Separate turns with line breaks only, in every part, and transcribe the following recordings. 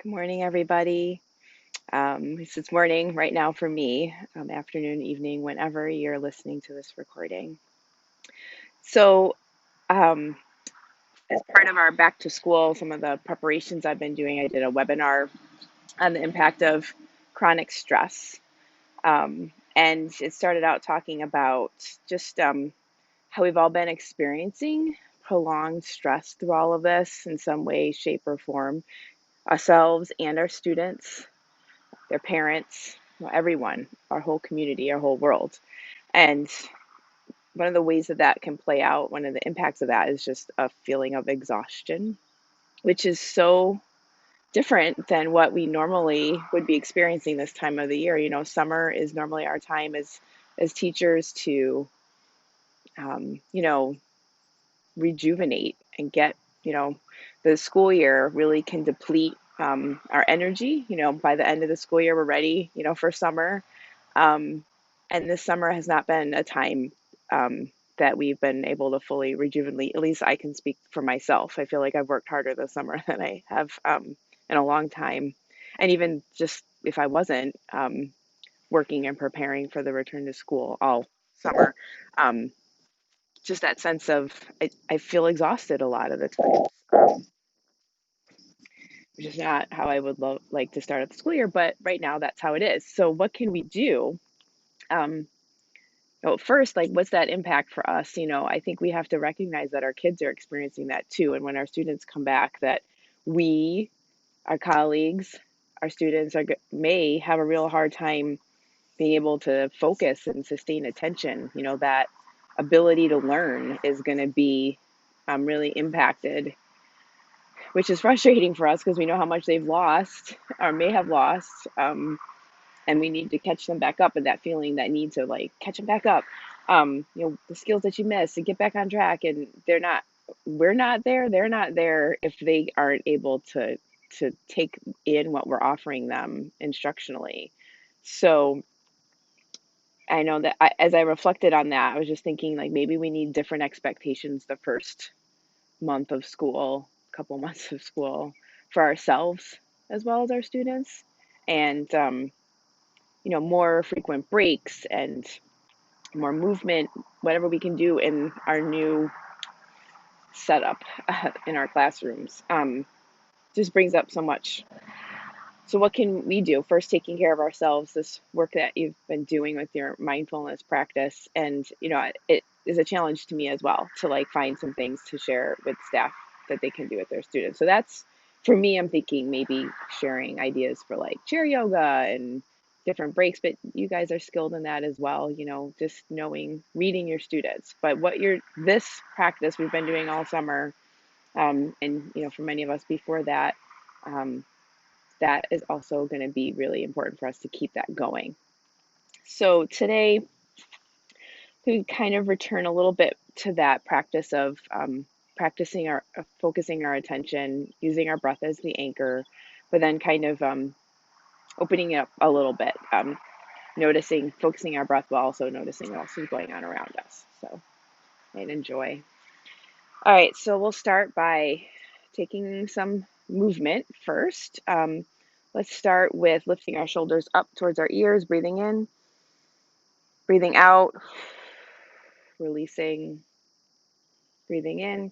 Good morning, everybody. It's morning right now for me, afternoon, evening, whenever you're listening to this recording. So, um, as part of our back to school, some of the preparations I've been doing, I did a webinar on the impact of chronic stress. And it started out talking about just how we've all been experiencing prolonged stress through all of this in some way, shape, or form, ourselves and our students, their parents, everyone, our whole community, our whole world. And one of the ways that can play out, one of the impacts of that is just a feeling of exhaustion, which is so different than what we normally would be experiencing this time of the year. Summer is normally our time as teachers to, you know, rejuvenate and get, you know, the school year really can deplete our energy. By the end of the school year, we're ready, for summer. Um, and this summer has not been a time that we've been able to fully rejuvenate. At least I can speak for myself. I feel like I've worked harder this summer than I have in a long time. And even just if I wasn't working and preparing for the return to school all summer, um, just that sense of I feel exhausted a lot of the times, which is not how I would like to start at the school year. But right now, that's how it is. So, what can we do? Um, Well, first, like, what's that impact for us? I think we have to recognize that our kids are experiencing that too. And when our students come back, that we, our colleagues, our students may have a real hard time being able to focus and sustain attention. That ability to learn is going to be really impacted, which is frustrating for us because we know how much they've lost or may have lost. And we need to catch them back up, and that feeling, that need to like catch them back up, the skills that you missed and get back on track. And we're not there, they're not there if they aren't able to take in what we're offering them instructionally. So I know that as I reflected on that, I was just thinking like maybe we need different expectations the first month of school, couple months of school, for ourselves as well as our students. And more frequent breaks and more movement, whatever we can do in our new setup in our classrooms, just brings up so much. So, what can we do? First, taking care of ourselves, this work that you've been doing with your mindfulness practice. And, it is a challenge to me as well to like find some things to share with staff that they can do with their students. So, that's for me, I'm thinking maybe sharing ideas for like chair yoga and different breaks, but you guys are skilled in that as well, just knowing, reading your students. But this practice we've been doing all summer, and, for many of us before that, um, that is also going to be really important for us to keep that going. So today, we kind of return a little bit to that practice of practicing our focusing our attention, using our breath as the anchor, but then kind of opening it up a little bit, noticing, focusing our breath while also noticing what else is going on around us. So, and enjoy. All right, so we'll start by taking some movement first. Let's start with lifting our shoulders up towards our ears, breathing in, breathing out, releasing, breathing in,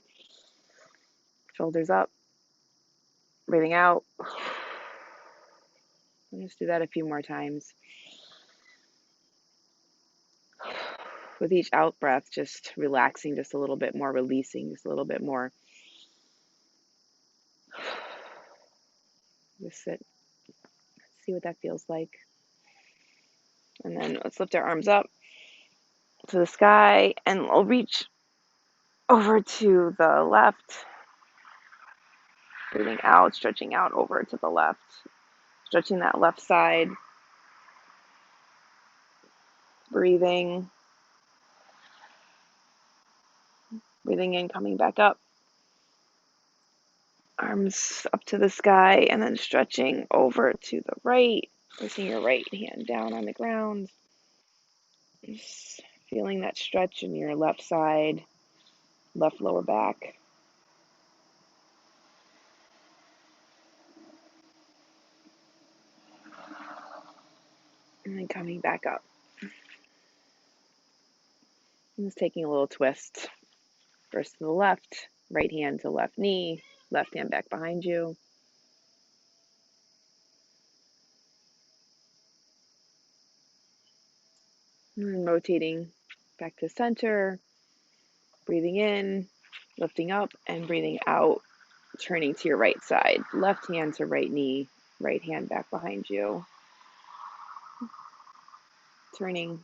shoulders up, breathing out. Let's do that a few more times. With each out breath, just relaxing just a little bit more, releasing just a little bit more. Just sit, see what that feels like. And then let's lift our arms up to the sky, and we'll reach over to the left, breathing out, stretching out over to the left, stretching that left side, breathing, breathing in, coming back up, arms up to the sky, and then stretching over to the right, placing your right hand down on the ground, just feeling that stretch in your left side, left lower back. And then coming back up. And just taking a little twist. First to the left, right hand to left knee, left hand back behind you. And then rotating back to center, breathing in, lifting up, and breathing out, turning to your right side. Left hand to right knee, right hand back behind you. Turning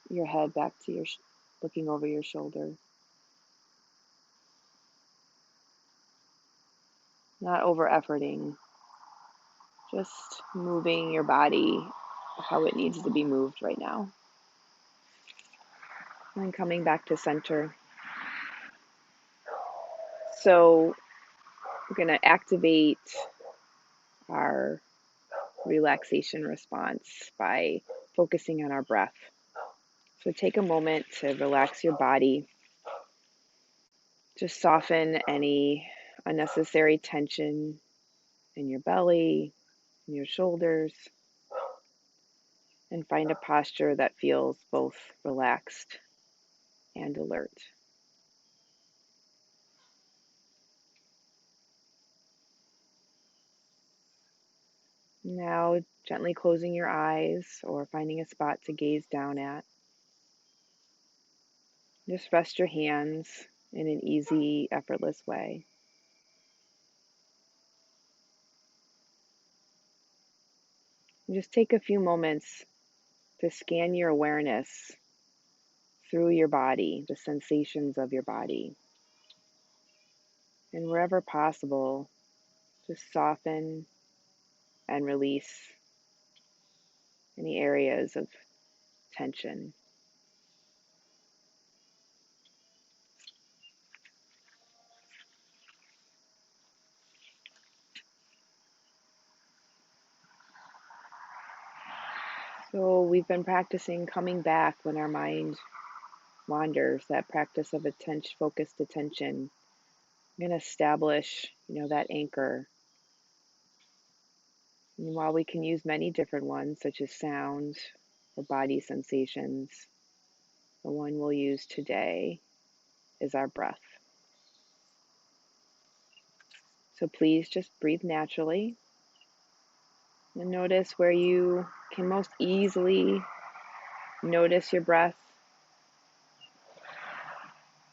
your head back to looking over your shoulder. Not over efforting, just moving your body how it needs to be moved right now. And then coming back to center. So we're going to activate our relaxation response by focusing on our breath. So take a moment to relax your body. Just soften any unnecessary tension in your belly, in your shoulders, and find a posture that feels both relaxed and alert. Now, gently closing your eyes or finding a spot to gaze down at. Just rest your hands in an easy, effortless way. And just take a few moments to scan your awareness through your body, the sensations of your body. And wherever possible, just soften and release any areas of tension. So we've been practicing coming back when our mind wanders, that practice of focused attention. I'm going to establish, that anchor. And while we can use many different ones, such as sounds or body sensations, the one we'll use today is our breath. So please just breathe naturally and notice where you can most easily notice your breath,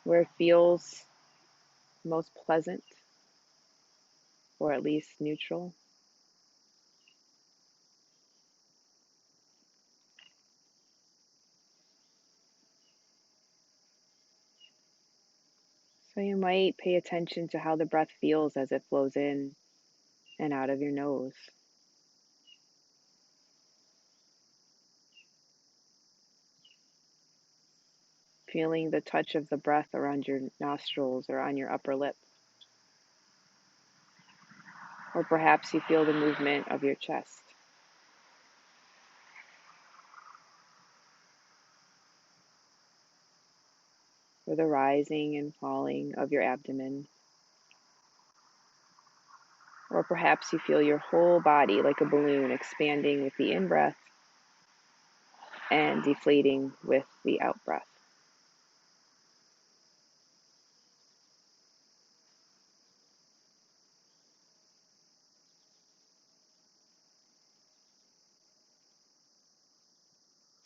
where it feels most pleasant or at least neutral. So you might pay attention to how the breath feels as it flows in and out of your nose. Feeling the touch of the breath around your nostrils or on your upper lip. Or perhaps you feel the movement of your chest. Or the rising and falling of your abdomen. Or perhaps you feel your whole body like a balloon expanding with the in-breath and deflating with the out-breath.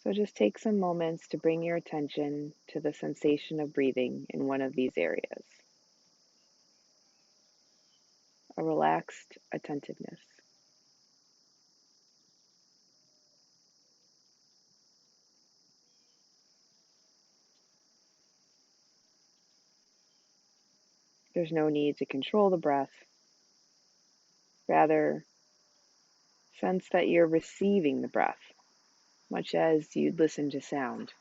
So just take some moments to bring your attention to the sensation of breathing in one of these areas. A relaxed attentiveness. There's no need to control the breath. Rather, sense that you're receiving the breath, much as you'd listen to sound.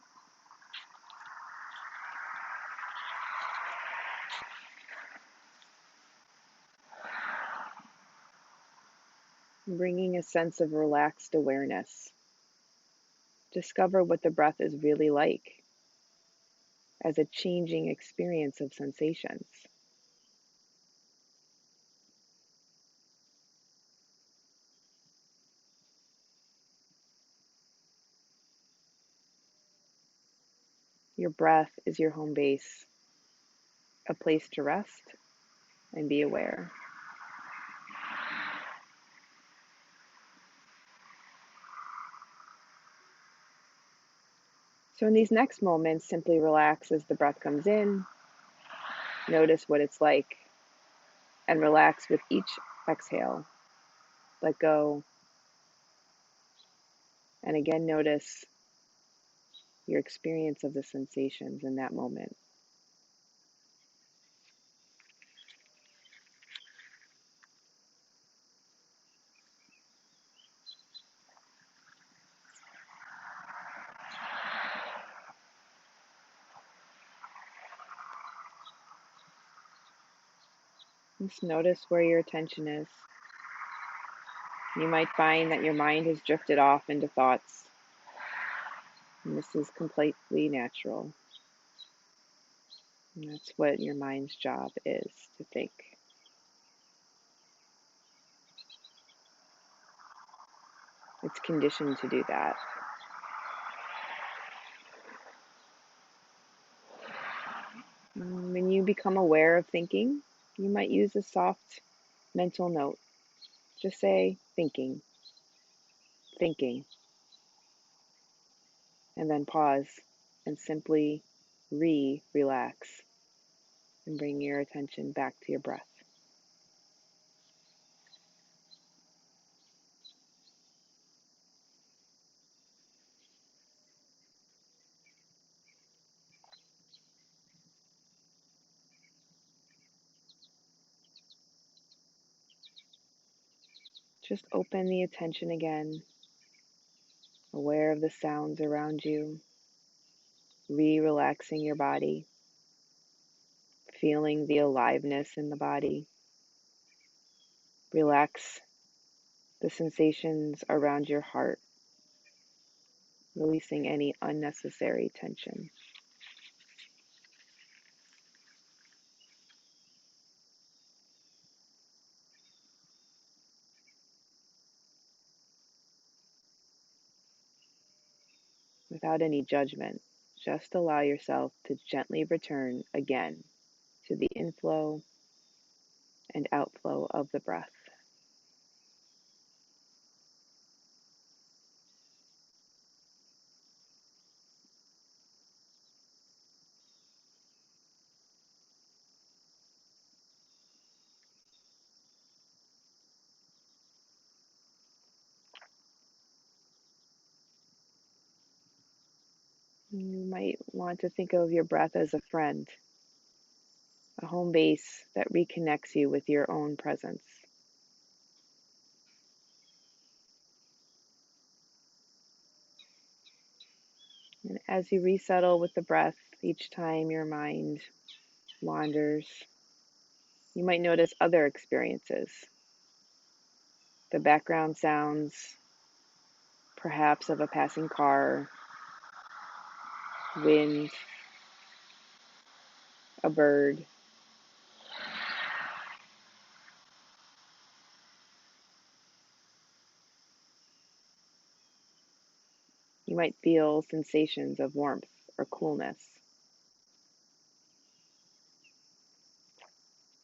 Bringing a sense of relaxed awareness. Discover what the breath is really like as a changing experience of sensations. Your breath is your home base, a place to rest and be aware. So, in these next moments, simply relax as the breath comes in, notice what it's like, and relax with each exhale. Let go, and again, notice your experience of the sensations in that moment. Just notice where your attention is. You might find that your mind has drifted off into thoughts, and this is completely natural. And that's what your mind's job is, to think. It's conditioned to do that. When you become aware of thinking, you might use a soft mental note. Just say thinking, thinking, and then pause and simply relax and bring your attention back to your breath. Just open the attention again, aware of the sounds around you, relaxing your body, feeling the aliveness in the body. Relax the sensations around your heart, releasing any unnecessary tension. Without any judgment, just allow yourself to gently return again to the inflow and outflow of the breath. You might want to think of your breath as a friend, a home base that reconnects you with your own presence. And as you resettle with the breath, each time your mind wanders, you might notice other experiences, the background sounds, perhaps of a passing car, wind, a bird. You might feel sensations of warmth or coolness.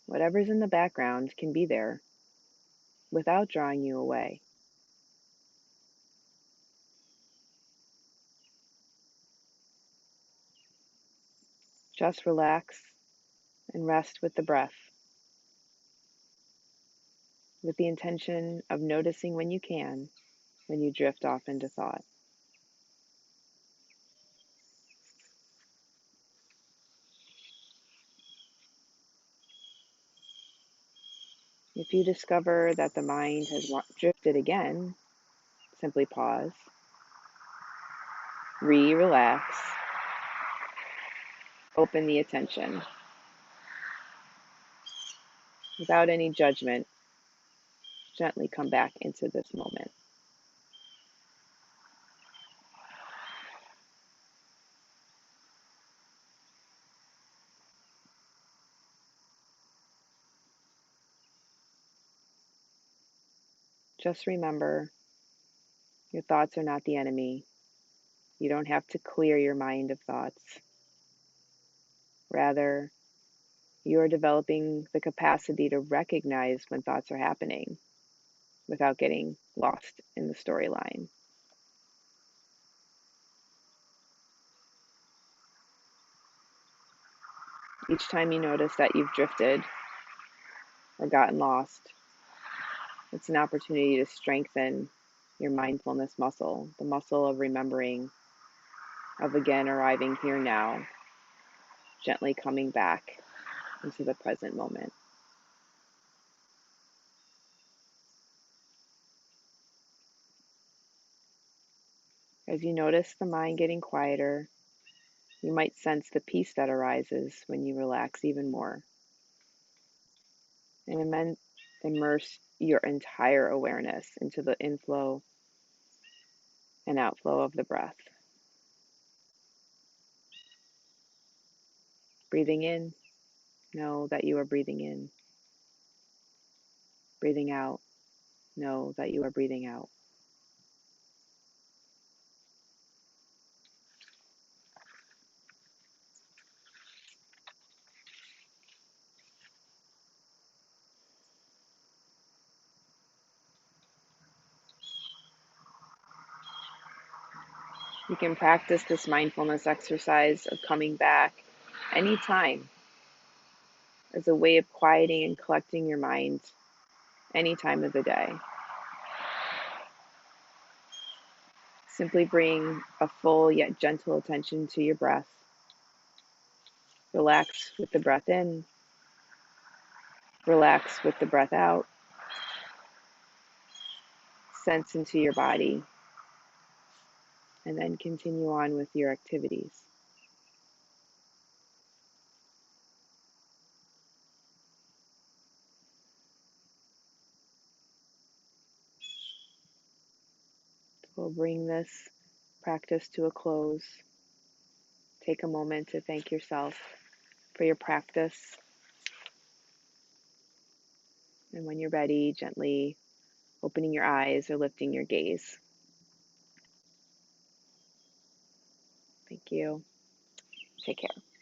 Whatever's in the background can be there without drawing you away. Just relax and rest with the breath, with the intention of noticing when you can, when you drift off into thought. If you discover that the mind has drifted again, simply pause, relax, open the attention. Without any judgment, gently come back into this moment. Just remember, your thoughts are not the enemy. You don't have to clear your mind of thoughts. Rather, you are developing the capacity to recognize when thoughts are happening without getting lost in the storyline. Each time you notice that you've drifted or gotten lost, it's an opportunity to strengthen your mindfulness muscle, the muscle of remembering, of again arriving here now, gently coming back into the present moment. As you notice the mind getting quieter, you might sense the peace that arises when you relax even more and immerse your entire awareness into the inflow and outflow of the breath. Breathing in, know that you are breathing in. Breathing out, know that you are breathing out. You can practice this mindfulness exercise of coming back anytime as a way of quieting and collecting your mind any time of the day. Simply bring a full yet gentle attention to your breath. Relax with the breath in, relax with the breath out. Sense into your body, and then continue on with your activities. We'll bring this practice to a close. Take a moment to thank yourself for your practice. And when you're ready, gently opening your eyes or lifting your gaze. Thank you. Take care.